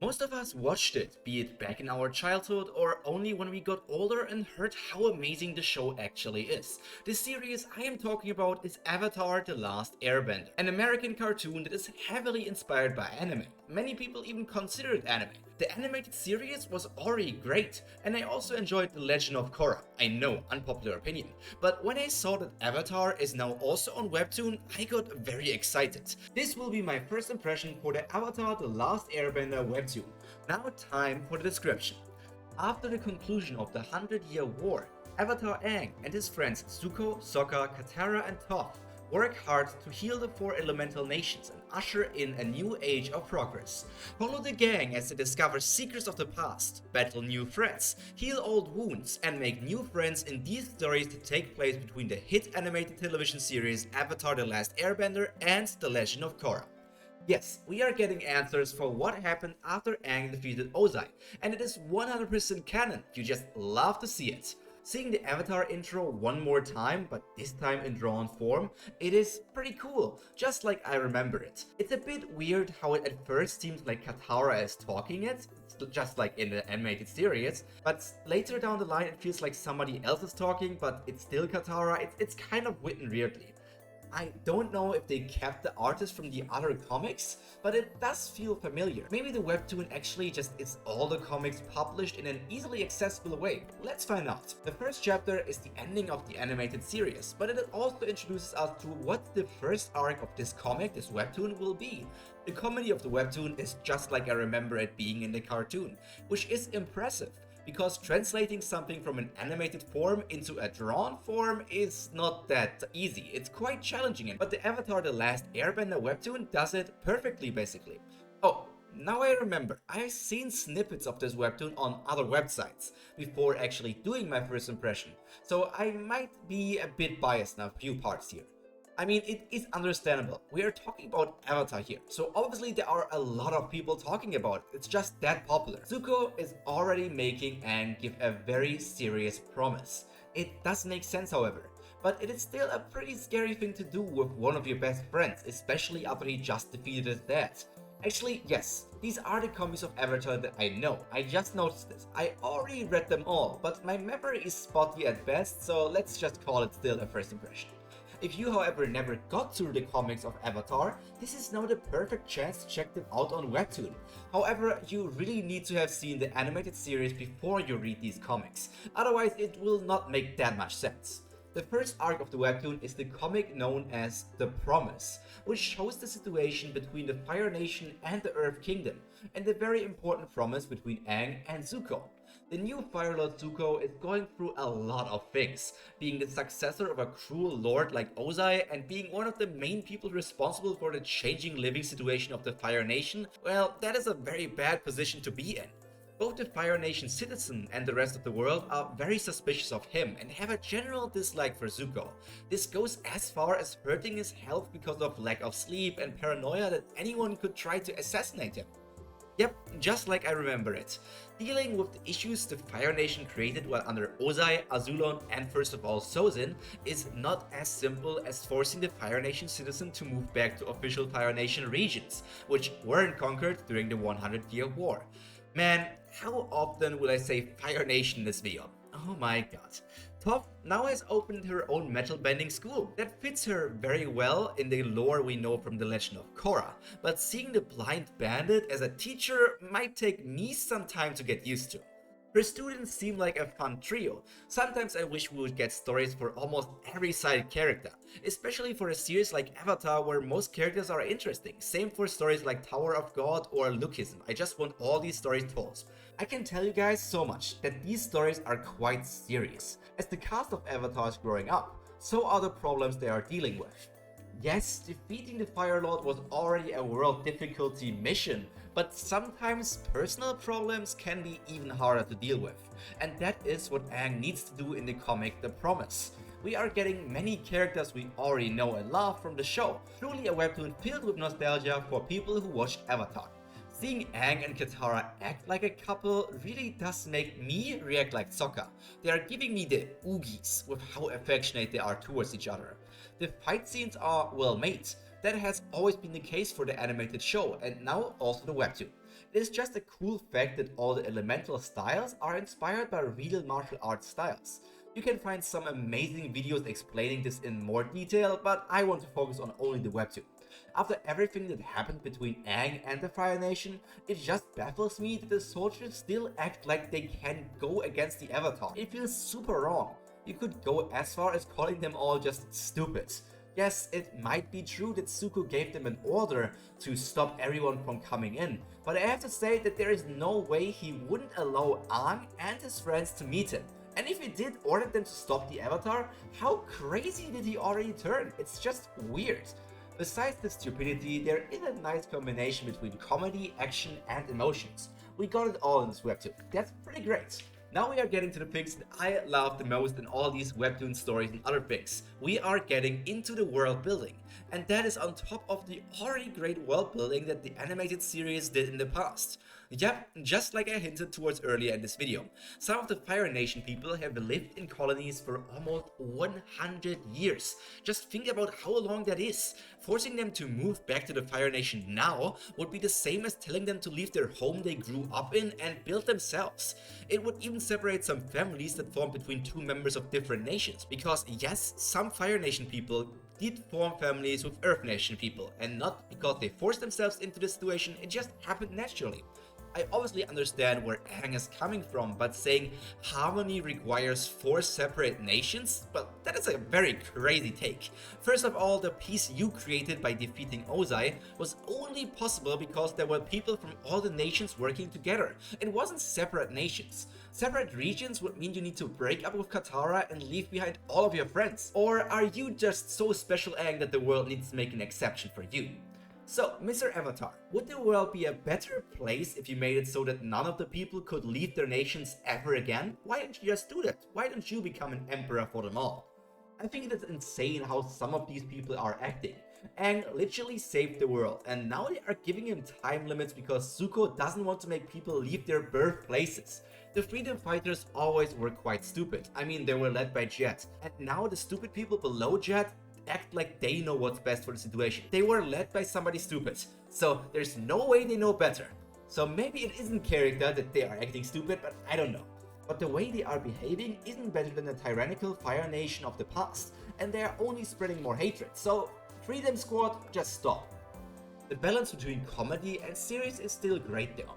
Most of us watched it, be it back in our childhood or only when we got older and heard how amazing the show actually is. The series I am talking about is Avatar: The Last Airbender, an American cartoon that is heavily inspired by anime. Many people even consider it anime. The animated series was already great, and I also enjoyed The Legend of Korra. I know, unpopular opinion. But when I saw that Avatar is now also on Webtoon, I got very excited. This will be my first impression for the Avatar: The Last Airbender Webtoon. Now time for the description. After the conclusion of the 100-Year War, Avatar Aang and his friends Zuko, Sokka, Katara and Toph work hard to heal the four elemental nations and usher in a new age of progress. Follow the gang as they discover secrets of the past, battle new threats, heal old wounds, and make new friends in these stories that take place between the hit animated television series Avatar: The Last Airbender and The Legend of Korra. Yes, we are getting answers for what happened after Aang defeated Ozai, and it is 100% canon, you just love to see it. Seeing the Avatar intro one more time, but this time in drawn form, it is pretty cool, just like I remember it. It's a bit weird how it at first seems like Katara is talking it, just like in the animated series, but later down the line it feels like somebody else is talking, but it's still Katara. It's kind of written weirdly. I don't know if they kept the artist from the other comics, but it does feel familiar. Maybe the webtoon actually just is all the comics published in an easily accessible way. Let's find out. The first chapter is the ending of the animated series, but it also introduces us to what the first arc of this comic, this webtoon, will be. The comedy of the webtoon is just like I remember it being in the cartoon, which is impressive, because translating something from an animated form into a drawn form is not that easy. It's quite challenging, but the Avatar: The Last Airbender webtoon does it perfectly, basically. Oh, now I remember, I've seen snippets of this webtoon on other websites before actually doing my first impression, so I might be a bit biased in a few parts here. I mean, it is understandable. We are talking about Avatar here, so obviously there are a lot of people talking about it. It's just that popular. Zuko is already making Aang give a very serious promise. It does make sense, however, but it is still a pretty scary thing to do with one of your best friends, especially after he just defeated his dad. Actually, yes, these are the comics of Avatar that I know. I just noticed this. I already read them all, but my memory is spotty at best, so let's just call it still a first impression. If you, however, never got through the comics of Avatar, this is now the perfect chance to check them out on Webtoon. However, you really need to have seen the animated series before you read these comics, otherwise it will not make that much sense. The first arc of the webtoon is the comic known as The Promise, which shows the situation between the Fire Nation and the Earth Kingdom, and the very important promise between Aang and Zuko. The new Fire Lord Zuko is going through a lot of things, being the successor of a cruel lord like Ozai and being one of the main people responsible for the changing living situation of the Fire Nation. Well, that is a very bad position to be in. Both the Fire Nation citizen and the rest of the world are very suspicious of him and have a general dislike for Zuko. This goes as far as hurting his health because of lack of sleep and paranoia that anyone could try to assassinate him. Yep, just like I remember it. Dealing with the issues the Fire Nation created while under Ozai, Azulon and first of all Sozin is not as simple as forcing the Fire Nation citizen to move back to official Fire Nation regions, which weren't conquered during the 100-Year War. Man, how often will I say Fire Nation in this video? Oh my god. Toph now has opened her own metal bending school. That fits her very well in the lore we know from The Legend of Korra, but seeing the blind bandit as a teacher might take me some time to get used to. Her students seem like a fun trio. Sometimes I wish we would get stories for almost every side character, especially for a series like Avatar where most characters are interesting. Same for stories like Tower of God or Lookism. I just want all these stories told. I can tell you guys so much that these stories are quite serious. As the cast of Avatar is growing up, so are the problems they are dealing with. Yes, defeating the Fire Lord was already a world difficulty mission, but sometimes personal problems can be even harder to deal with. And that is what Aang needs to do in the comic The Promise. We are getting many characters we already know and love from the show. Truly a webtoon filled with nostalgia for people who watched Avatar. Seeing Aang and Katara act like a couple really does make me react like Sokka. They are giving me the oogies with how affectionate they are towards each other. The fight scenes are well made. That has always been the case for the animated show and now also the webtoon. It is just a cool fact that all the elemental styles are inspired by real martial arts styles. You can find some amazing videos explaining this in more detail, but I want to focus on only the webtoon. After everything that happened between Aang and the Fire Nation, it just baffles me that the soldiers still act like they can go against the Avatar. It feels super wrong. You could go as far as calling them all just stupid. Yes, it might be true that Zuko gave them an order to stop everyone from coming in, but I have to say that there is no way he wouldn't allow Aang and his friends to meet him. And if he did order them to stop the Avatar, how crazy did he already turn? It's just weird. Besides the stupidity, there is a nice combination between comedy, action, and emotions. We got it all in this webtoon. That's pretty great. Now we are getting to the things that I love the most in all these webtoon stories and other things. We are getting into the world building, and that is on top of the already great world building that the animated series did in the past. Yep, just like I hinted towards earlier in this video, some of the Fire Nation people have lived in colonies for almost 100 years. Just think about how long that is. Forcing them to move back to the Fire Nation now would be the same as telling them to leave their home they grew up in and build themselves. It would even separate some families that form between two members of different nations, because yes, some Fire Nation people did form families with Earth Nation people, and not because they forced themselves into the situation, it just happened naturally. I obviously understand where Aang is coming from, but saying harmony requires 4 separate nations? Well, that is a very crazy take. First of all, the peace you created by defeating Ozai was only possible because there were people from all the nations working together. It wasn't separate nations. Separate regions would mean you need to break up with Katara and leave behind all of your friends. Or are you just so special, Aang, that the world needs to make an exception for you? So, Mr. Avatar, would the world be a better place if you made it so that none of the people could leave their nations ever again? Why don't you just do that? Why don't you become an emperor for them all? I think it is insane how some of these people are acting. Aang literally saved the world, and now they are giving him time limits because Zuko doesn't want to make people leave their birthplaces. The freedom fighters always were quite stupid. I mean, they were led by Jet, and now the stupid people below Jet act like they know what's best for the situation. They were led by somebody stupid, so there's no way they know better. So maybe it isn't character that they are acting stupid, but I don't know. But the way they are behaving isn't better than the tyrannical Fire Nation of the past, and they are only spreading more hatred, so Freedom Squad, just stop. The balance between comedy and series is still great though.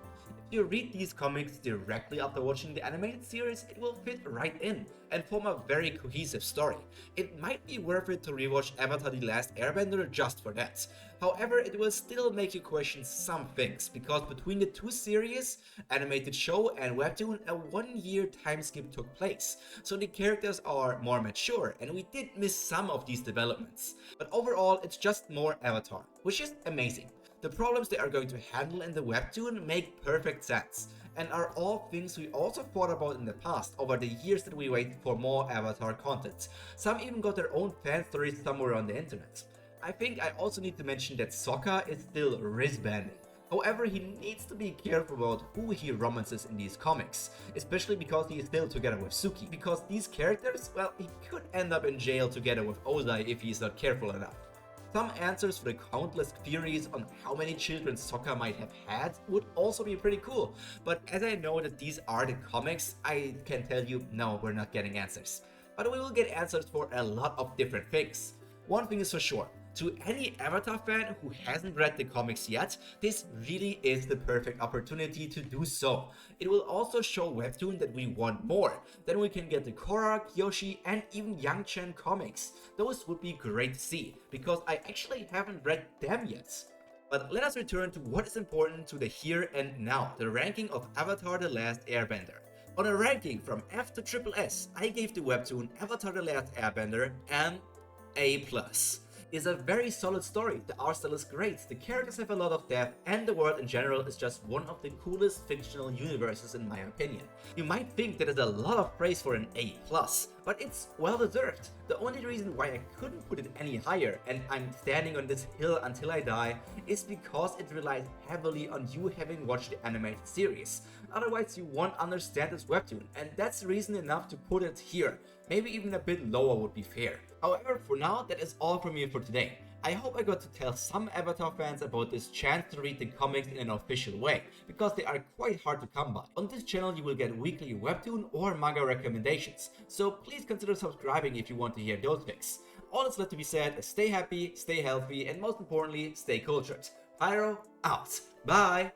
If you read these comics directly after watching the animated series, it will fit right in and form a very cohesive story. It might be worth it to rewatch Avatar: The Last Airbender just for that. However, it will still make you question some things, because between the two series, animated show and webtoon, a 1-year time skip took place. So the characters are more mature, and we did miss some of these developments. But overall, it's just more Avatar, which is amazing. The problems they are going to handle in the webtoon make perfect sense, and are all things we also thought about in the past over the years that we waited for more Avatar content. Some even got their own fan stories somewhere on the internet. I think I also need to mention that Sokka is still wristbanding. However, he needs to be careful about who he romances in these comics, especially because he is still together with Suki. Because these characters, well, he could end up in jail together with Ozai if he's not careful enough. Some answers for the countless theories on how many children Sokka might have had would also be pretty cool, but as I know that these are the comics, I can tell you, no, we're not getting answers. But we will get answers for a lot of different things. One thing is for sure, to any Avatar fan who hasn't read the comics yet, this really is the perfect opportunity to do so. It will also show Webtoon that we want more. Then we can get the Korra, Kyoshi, and even Yang Chen comics. Those would be great to see, because I actually haven't read them yet. But let us return to what is important to the here and now, the ranking of Avatar: The Last Airbender. On a ranking from F to SSS, I gave the webtoon Avatar: The Last Airbender an A+. It's a very solid story, the art style is great, the characters have a lot of depth, and the world in general is just one of the coolest fictional universes in my opinion. You might think that is a lot of praise for an A+, but it's well deserved. The only reason why I couldn't put it any higher, and I'm standing on this hill until I die, is because it relies heavily on you having watched the animated series. Otherwise you won't understand this webtoon, and that's reason enough to put it here. Maybe even a bit lower would be fair. However, for now, that is all from me for today. I hope I got to tell some Avatar fans about this chance to read the comics in an official way, because they are quite hard to come by. On this channel you will get weekly webtoon or manga recommendations, so please consider subscribing if you want to hear those things. All that's left to be said is stay happy, stay healthy, and most importantly, stay cultured. Pyro out. Bye!